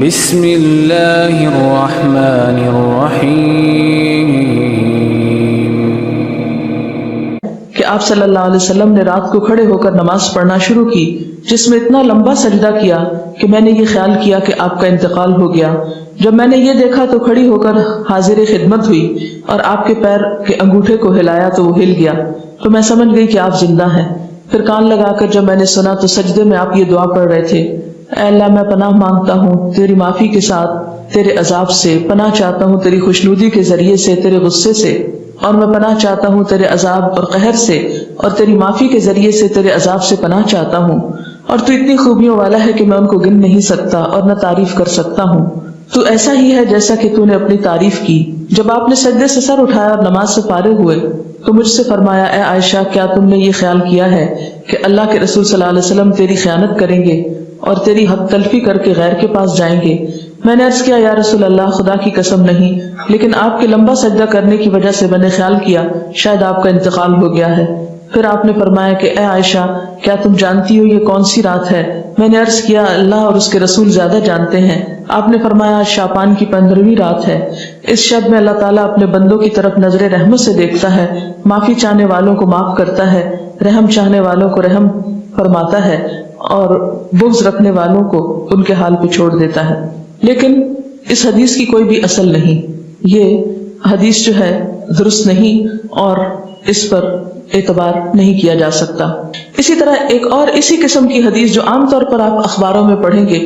بسم اللہ الرحمن الرحیم کہ آپ صلی اللہ علیہ وسلم نے رات کو کھڑے ہو کر نماز پڑھنا شروع کی، جس میں اتنا لمبا سجدہ کیا کہ میں نے یہ خیال کیا کہ آپ کا انتقال ہو گیا۔ جب میں نے یہ دیکھا تو کھڑی ہو کر حاضر خدمت ہوئی اور آپ کے پیر کے انگوٹھے کو ہلایا تو وہ ہل گیا، تو میں سمجھ گئی کہ آپ زندہ ہیں۔ پھر کان لگا کر جب میں نے سنا تو سجدے میں آپ یہ دعا پڑھ رہے تھے: اے اللہ، میں پناہ مانگتا ہوں تیری معافی کے ساتھ تیرے عذاب سے، پناہ چاہتا ہوں تیری خوشنودی کے ذریعے سے تیرے غصے سے، اور میں پناہ چاہتا ہوں تیرے عذاب اور قہر سے، اور تیری معافی کے ذریعے سے تیرے عذاب سے پناہ چاہتا ہوں، اور تو اتنی خوبیوں والا ہے کہ میں ان کو گن نہیں سکتا اور نہ تعریف کر سکتا ہوں۔ تو ایسا ہی ہے جیسا کہ تو نے اپنی تعریف کی۔ جب آپ نے سجدے سے سر اٹھایا اور نماز سے فارغ ہوئے تو مجھ سے فرمایا: اے عائشہ، کیا تم نے یہ خیال کیا ہے کہ اللہ کے رسول صلی اللہ علیہ وسلم تیری خیانت کریں گے اور تیری حق تلفی کر کے غیر کے پاس جائیں گے؟ میں نے عرض کیا: یا رسول اللہ، خدا کی قسم نہیں، لیکن آپ کے لمبا سجدہ کرنے کی وجہ سے میں نے خیال کیا شاید آپ کا انتقال ہو گیا ہے۔ پھر آپ نے فرمایا کہ اے عائشہ، کیا تم جانتی ہو یہ کون سی رات ہے؟ میں نے عرض کیا: اللہ اور اس کے رسول زیادہ جانتے ہیں۔ آپ نے فرمایا: شعبان کی 15ویں رات ہے۔ اس شب میں اللہ تعالیٰ اپنے بندوں کی طرف نظر رحمت سے دیکھتا ہے، معافی چاہنے والوں کو معاف کرتا ہے، رحم چاہنے والوں کو رحم فرماتا ہے، اور بغض رکھنے والوں کو ان کے حال پہ چھوڑ دیتا ہے۔ لیکن اس حدیث کی کوئی بھی اصل نہیں، یہ حدیث جو ہے درست نہیں اور اس پر اعتبار نہیں کیا جا سکتا۔ اسی طرح ایک اور اسی قسم کی حدیث جو عام طور پر آپ اخباروں میں پڑھیں گے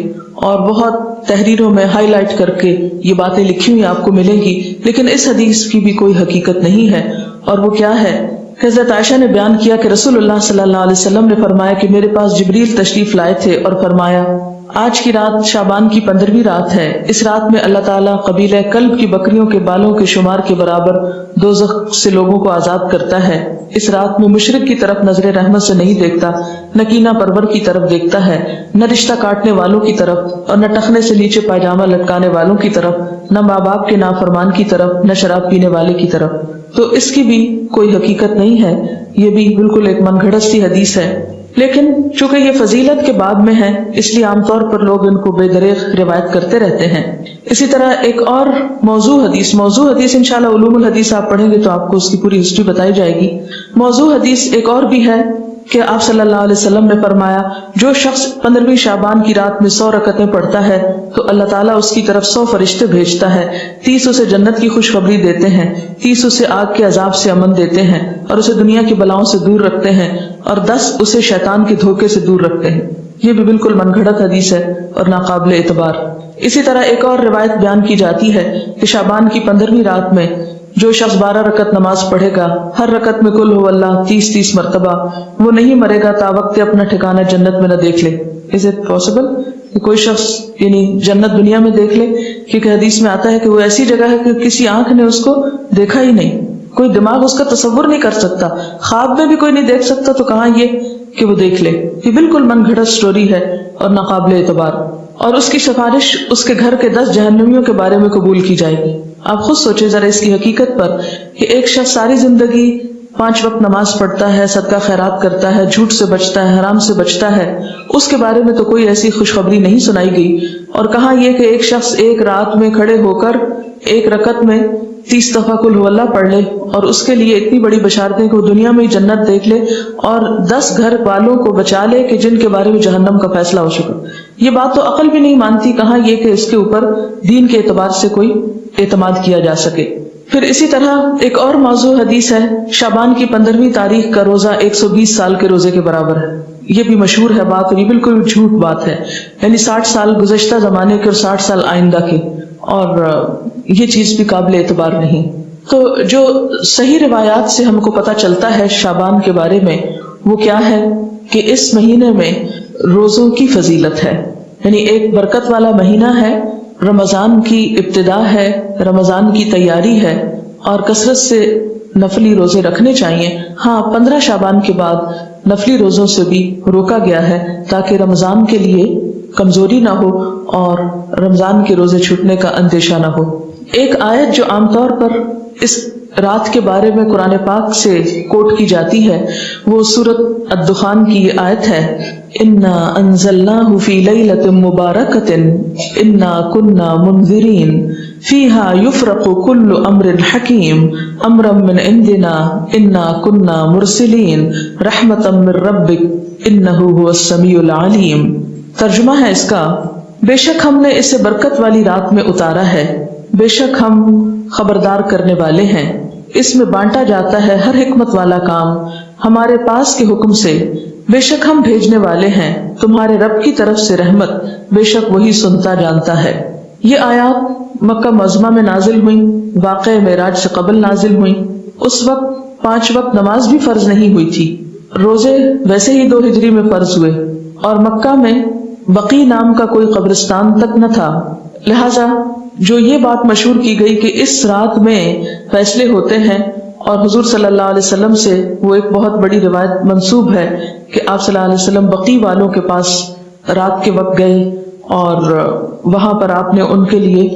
اور بہت تحریروں میں ہائی لائٹ کر کے یہ باتیں لکھی ہوئی آپ کو ملیں گی، لیکن اس حدیث کی بھی کوئی حقیقت نہیں ہے۔ اور وہ کیا ہے؟ حضرت عائشہ نے بیان کیا کہ رسول اللہ صلی اللہ علیہ وسلم نے فرمایا کہ میرے پاس جبریل تشریف لائے تھے اور فرمایا: آج کی رات شعبان کی 15ویں رات ہے۔ اس رات میں اللہ تعالیٰ قبیلہ کلب کی بکریوں کے بالوں کے شمار کے برابر دوزخ سے لوگوں کو آزاد کرتا ہے۔ اس رات میں مشرک کی طرف نظر رحمت سے نہیں دیکھتا، نہ کینہ پرور کی طرف دیکھتا ہے، نہ رشتہ کاٹنے والوں کی طرف، اور نہ ٹخنے سے نیچے پائجامہ لٹکانے والوں کی طرف، نہ ماں باپ کے نافرمان کی طرف، نہ شراب پینے والے کی طرف۔ تو اس کی بھی کوئی حقیقت نہیں ہے، یہ بھی بالکل ایک من گھڑت سی حدیث ہے۔ لیکن چونکہ یہ فضیلت کے باب میں ہے اس لیے عام طور پر لوگ ان کو بے دریغ روایت کرتے رہتے ہیں۔ اسی طرح ایک اور موضوع حدیث انشاءاللہ علوم الحدیث آپ پڑھیں گے تو آپ کو اس کی پوری ہسٹری بتائی جائے گی۔ موضوع حدیث ایک اور بھی ہے کہ آپ صلی اللہ علیہ وسلم نے فرمایا: جو شخص 15ویں شعبان کی رات میں 100 رکعتیں پڑھتا ہے تو اللہ تعالیٰ اس کی طرف 100 فرشتے بھیجتا ہے، 30 اسے جنت کی خوشخبری دیتے ہیں، 30 اسے آگ کے عذاب سے امن دیتے ہیں اور اسے دنیا کی بلاؤں سے دور رکھتے ہیں، اور 10 اسے شیطان کے دھوکے سے دور رکھتے ہیں۔ یہ بھی بالکل من گھڑت حدیث ہے اور ناقابل اعتبار۔ اسی طرح ایک اور روایت بیان کی جاتی ہے کہ شعبان کی 15ویں رات میں جو شخص 12 رکعت نماز پڑھے گا، ہر رکعت میں قل هو اللہ 30 مرتبہ، وہ نہیں مرے گا تا وقت اپنا ٹھکانہ جنت میں نہ دیکھ لے۔ Is it possible کہ کوئی شخص یعنی جنت دنیا میں دیکھ لے؟ کیونکہ حدیث میں آتا ہے کہ وہ ایسی جگہ ہے کہ کسی آنکھ نے اس کو دیکھا ہی نہیں، کوئی دماغ اس کا تصور نہیں کر سکتا، خواب میں بھی کوئی نہیں دیکھ سکتا، تو کہاں یہ کہ وہ دیکھ لے۔ یہ بالکل من گھڑت سٹوری ہے اور ناقابل اعتبار، اور اس کی سفارش اس کے گھر کے 10 جہنمیوں کے بارے میں قبول کی جائے گی۔ آپ خود سوچیں ذرا اس کی حقیقت پر کہ ایک شخص ساری زندگی 5 وقت نماز پڑھتا ہے، صدقہ خیرات کرتا ہے، جھوٹ سے بچتا ہے، حرام سے بچتا ہے، اس کے بارے میں تو کوئی ایسی خوشخبری نہیں سنائی گئی، اور کہاں یہ کہ ایک شخص ایک رات میں کھڑے ہو کر ایک رکعت میں 30 دفعہ قل هو اللہ پڑھ لے اور اس کے لیے اتنی بڑی بشارتیں کہ وہ دنیا میں ہی جنت دیکھ لے اور 10 گھر والوں کو بچا لے کہ جن کے بارے میں جہنم کا فیصلہ ہو چکا۔ یہ بات تو عقل بھی نہیں مانتی، کہاں یہ کہ اس کے اوپر دین کے اعتبار سے کوئی اعتماد کیا جا سکے۔ پھر اسی طرح ایک اور موضوع حدیث ہے: شعبان کی 15ویں تاریخ کا روزہ 120 سال کے روزے کے برابر ہے۔ یہ بھی مشہور ہے بات، اور یہ بالکل جھوٹ بات ہے، یعنی 60 سال گزشتہ زمانے کے اور 60 سال آئندہ کے، اور یہ چیز بھی قابل اعتبار نہیں۔ تو جو صحیح روایات سے ہم کو پتہ چلتا ہے شعبان کے بارے میں وہ کیا ہے کہ اس مہینے میں روزوں کی فضیلت ہے، یعنی ایک برکت والا مہینہ ہے، رمضان کی ابتدا ہے، رمضان کی تیاری ہے، اور کثرت سے نفلی روزے رکھنے چاہیے۔ ہاں، 15 شعبان کے بعد نفلی روزوں سے بھی روکا گیا ہے تاکہ رمضان کے لیے کمزوری نہ ہو اور رمضان کے روزے چھوٹنے کا اندیشہ نہ ہو۔ ایک آیت جو عام طور پر اس رات کے بارے میں قرآن پاک سے کوٹ کی جاتی ہے وہ سورۃ الدخان کی یہ آیت ہے، انا انزلناہ فی لیلۃ مبارکۃ انا کنا منذرین فیہا یفرق کل امر حکیم امرا من عندنا انا کنا مرسلین رحمتا من ربک انہ هو السمیع العلیم۔ ترجمہ ہے اس کا، بے شک ہم نے اسے برکت والی رات میں اتارا ہے، بے شک ہم خبردار کرنے والے ہیں، اس میں بانٹا جاتا ہے ہر حکمت والا کام ہمارے پاس کے حکم سے، بے شک ہم بھیجنے والے ہیں تمہارے رب کی طرف سے رحمت، بے شک وہی سنتا جانتا ہے۔ یہ آیات مکہ معظمہ میں نازل ہوئیں، واقعہ معراج سے قبل نازل ہوئیں۔ اس وقت 5 وقت نماز بھی فرض نہیں ہوئی تھی، روزے ویسے ہی 2 ہجری میں فرض ہوئے، اور مکہ میں بقی نام کا کوئی قبرستان تک نہ تھا، لہذا جو یہ بات مشہور کی گئی کہ اس رات میں فیصلے ہوتے ہیں، اور حضور صلی اللہ علیہ وسلم سے وہ ایک بہت بڑی روایت منسوب ہے کہ آپ صلی اللہ علیہ وسلم بقی والوں کے پاس رات کے وقت گئے اور وہاں پر آپ نے ان کے لیے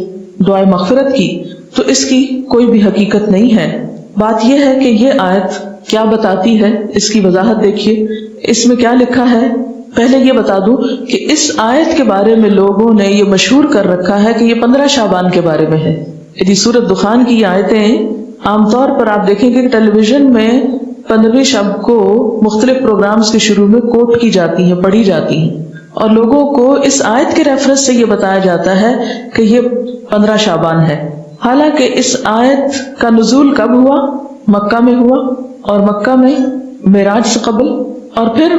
دعائے مغفرت کی، تو اس کی کوئی بھی حقیقت نہیں ہے۔ بات یہ ہے کہ یہ آیت کیا بتاتی ہے، اس کی وضاحت دیکھیے، اس میں کیا لکھا ہے۔ پہلے یہ بتا دوں کہ اس آیت کے بارے میں لوگوں نے یہ مشہور کر رکھا ہے کہ یہ 15 شعبان کے بارے میں ہے۔ یعنی سورۃ دخان کی یہ آیتیں عام طور پر آپ دیکھیں کہ ٹیلی ویژن میں 15ویں شب کو مختلف پروگرامز کے شروع میں کوٹ کی جاتی ہیں، پڑھی جاتی ہیں، اور لوگوں کو اس آیت کے ریفرنس سے یہ بتایا جاتا ہے کہ یہ 15 شعبان ہے، حالانکہ اس آیت کا نزول کب ہوا؟ مکہ میں ہوا، اور مکہ میں معراج سے قبل۔ اور پھر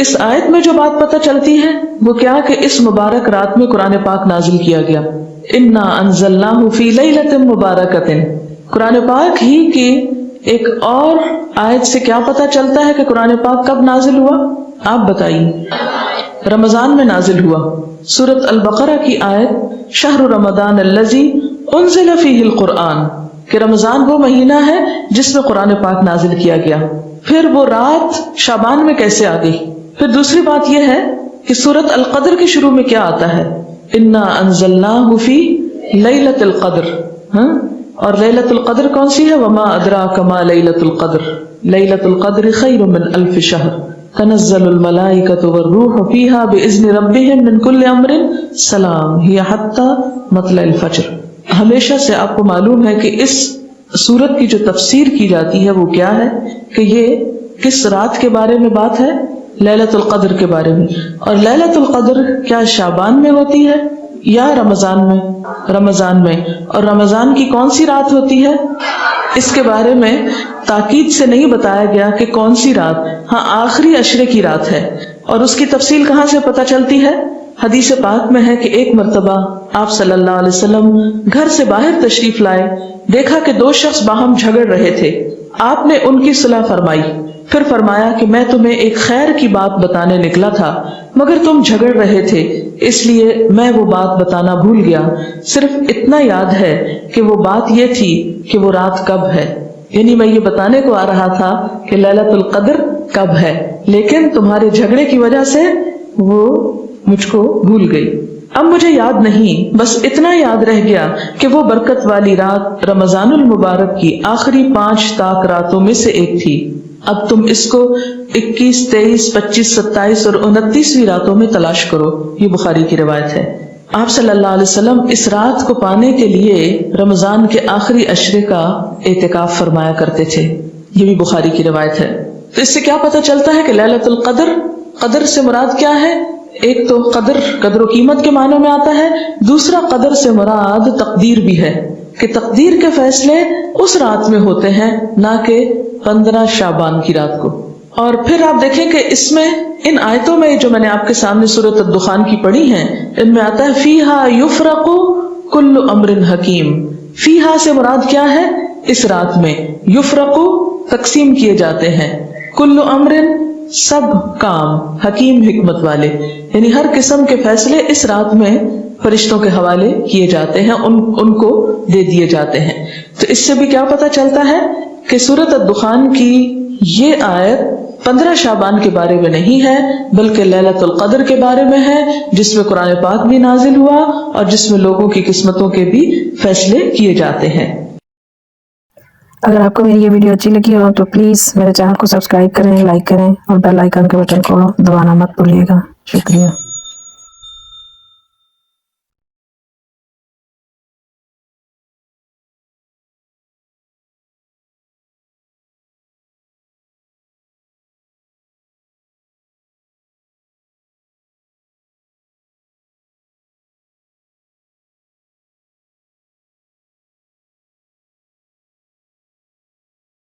اس آیت میں جو بات پتہ چلتی ہے وہ کیا کہ اس مبارک رات میں قرآن پاک نازل کیا گیا، انا انزلناہ فی لیلۃ مبارکۃ۔ قرآن پاک ہی کی ایک اور آیت سے کیا پتہ چلتا ہے کہ قرآن پاک کب نازل ہوا؟ آپ بتائیے۔ رمضان میں نازل ہوا۔ سورۃ البقرہ کی آیت شہر رمضان الذی انزل فیہ القرآن، کہ رمضان وہ مہینہ ہے جس میں قرآن پاک نازل کیا گیا۔ پھر وہ رات شعبان میں کیسے آ گئی؟ پھر دوسری بات یہ ہے کہ سورۃ القدر کے شروع میں کیا آتا ہے؟ انا انزلناہ فی لیلۃ القدر، اور لیلۃ القدر کون سی ہے؟ وما ادراک ما لیلۃ القدر، لیلۃ القدر خیر من الف شہر تنزل الملائکۃ والروح فیہا باذن ربہم من کل امر سلام ہی حتی مطلع الفجر۔ ہمیشہ سے آپ کو معلوم ہے کہ اس سورت کی جو تفسیر کی جاتی ہے وہ کیا ہے کہ یہ کس رات کے بارے میں بات ہے؟ لیلۃ القدر کے بارے میں۔ اور لیلۃ القدر کیا شعبان میں ہوتی ہے یا رمضان میں؟ رمضان میں۔ اور رمضان کی کون سی رات ہوتی ہے؟ اس کے بارے میں تاکید سے نہیں بتایا گیا کہ کون سی رات، ہاں آخری عشرے کی رات ہے۔ اور اس کی تفصیل کہاں سے پتہ چلتی ہے؟ حدیث پاک میں ہے کہ ایک مرتبہ آپ صلی اللہ علیہ وسلم گھر سے باہر تشریف لائے، دیکھا کہ 2 شخص باہم جھگڑ رہے تھے، آپ نے ان کی صلح فرمائی، پھر فرمایا کہ میں تمہیں ایک خیر کی بات بتانے نکلا تھا مگر تم جھگڑ رہے تھے، اس لیے میں وہ بات بتانا بھول گیا، صرف اتنا یاد ہے کہ وہ بات یہ تھی کہ وہ رات کب ہے، یعنی میں یہ بتانے کو آ رہا تھا کہ لیلۃ القدر کب ہے، لیکن تمہارے جھگڑے کی وجہ سے وہ مجھ کو بھول گئی، اب مجھے یاد نہیں، بس اتنا یاد رہ گیا کہ وہ برکت والی رات رمضان المبارک کی آخری 5 طاق راتوں میں سے ایک تھی، اب تم اس کو 21، 23، 25، 27 اور 29ویں راتوں میں تلاش کرو۔ یہ بخاری کی روایت ہے۔ آپ صلی اللہ علیہ وسلم اس رات کو پانے کے لیے رمضان کے آخری عشرے کا اعتکاف فرمایا کرتے تھے، یہ بھی بخاری کی روایت ہے۔ تو اس سے کیا پتہ چلتا ہے کہ لیلۃ القدر، قدر سے مراد کیا ہے؟ ایک تو قدر و قیمت کے معنوں میں آتا ہے، دوسرا قدر سے مراد تقدیر بھی ہے کہ تقدیر کے فیصلے اس رات میں ہوتے ہیں، نہ کہ 15 شعبان کی رات کو۔ اور پھر آپ دیکھیں کہ اس میں ان آیتوں میں جو میں نے آپ کے سامنے سورۃ الدخان کی پڑھی ہیں، ان میں آتا ہے فیہا یفرق کل امر حکیم۔ فیہا سے مراد کیا ہے؟ اس رات میں یفرق تقسیم کیے جاتے ہیں، کل امر سب کام، حکیم حکمت والے، یعنی ہر قسم کے فیصلے اس رات میں فرشتوں کے حوالے کیے جاتے ہیں، ان کو دے دیے جاتے ہیں۔ تو اس سے بھی کیا پتہ چلتا ہے کہ سورۃ الدخان کی یہ آیت 15 شعبان کے بارے میں نہیں ہے بلکہ لیلۃ القدر کے بارے میں ہے، جس میں قرآن پاک بھی نازل ہوا اور جس میں لوگوں کی قسمتوں کے بھی فیصلے کیے جاتے ہیں۔ اگر آپ کو میری یہ ویڈیو اچھی لگی ہو تو پلیز میرے چینل کو سبسکرائب کریں، لائک کریں اور بیل آئیکن کے بٹن کو دبانا مت بھولیے گا۔ شکریہ۔